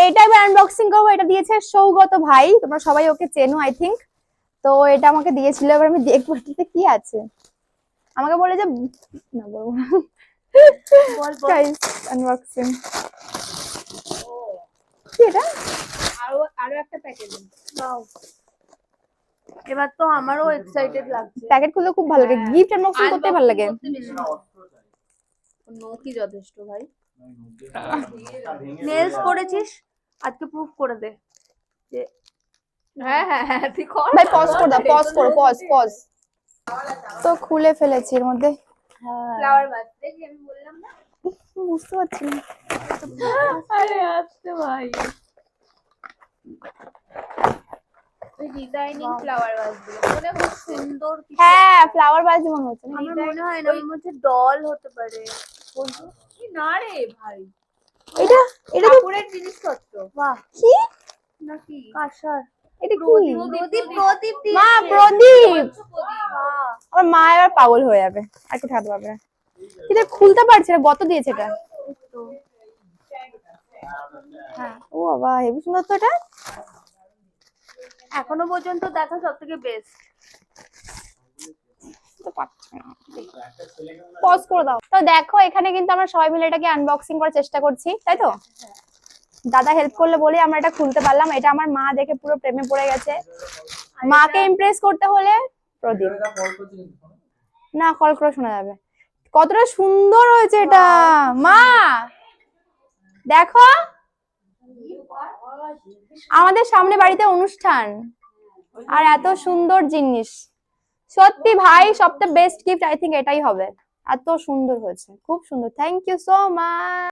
এইটা এবার আনবক্সিং করবো। এটা দিয়েছে সৌগত ভাই, তোমরা সবাই ওকে চেনো আই থিঙ্ক। তো এটা আমাকে দিয়েছিল, এবার আমি দেখবো এটাতে কি আছে। আমাকে বলে যে না বলবো না। গাইস আনবক্সিং কি এটা? আরো একটা প্যাকেট দাও। এবার তো আমারও এক্সাইটেড লাগছে। প্যাকেট খুলতে খুব ভালো লাগে, গিফট আনবক্সিং করতে ভালো লাগে। নোকি যথেষ্ট ভাই। নেলস করেছিস আজকে, প্রুফ করে দে। হ্যাঁ হ্যাঁ হ্যাঁ তুই কর ভাই পজ করে দাও, পজ করো, পজ। তো খুলে ফেলেছি এর মধ্যে ফ্লাওয়ার ভাস দেখি, আমি বললাম না বুঝতে পারছি না। আরে আসতে ভাই, ওই ডিজাইনিং ফ্লাওয়ার ভাস গুলো মনে খুব সুন্দর কিছু। হ্যাঁ ফ্লাওয়ার ভাস মনে হচ্ছে না। আমার মনে হয় না, ওই মধ্যে ডল হতে পারে। কি না রে ভাই, এটা এটা তো ঠাকুরের জিনিসপত্র। বাহ, কি নাকি কাঁসার। এটা কি? প্রদীপ মা প্রদীপ, আমার মা এবার পাগল হয়ে যাবে, আর একটু ঠাকুর পাবে না। এটা খুলতে পারছে না, গত দিয়েছে এটা। হ্যাঁ ও বাবা হেবি সুন্দর তো এটা। এখনো পর্যন্ত দেখা সবথেকে বেস্ট। পজ করে দাও। তো দেখো এখানে কিন্তু আমরা সবাই মিলে এটাকে আনবক্সিং করার চেষ্টা করছি, তাই তো? দাদা হেল্প করলে বলে আমরা এটা খুলতে পারলাম। এটা আমার মা দেখে পুরো প্রেমে পড়ে গেছে। মাকে ইমপ্রেস করতে হলে প্রদীপ না, কল করে শোনা যাবে। কতটা সুন্দর হয়েছে এটা মা, দেখো আমাদের সামনে বাড়িতে অনুষ্ঠান আর এত সুন্দর জিনিস। সত্যি ভাই সবচেয়ে বেস্ট গিফট আই থিঙ্ক এটাই হবে। এত সুন্দর হয়েছে, খুব সুন্দর, থ্যাংক ইউ সো মাচ।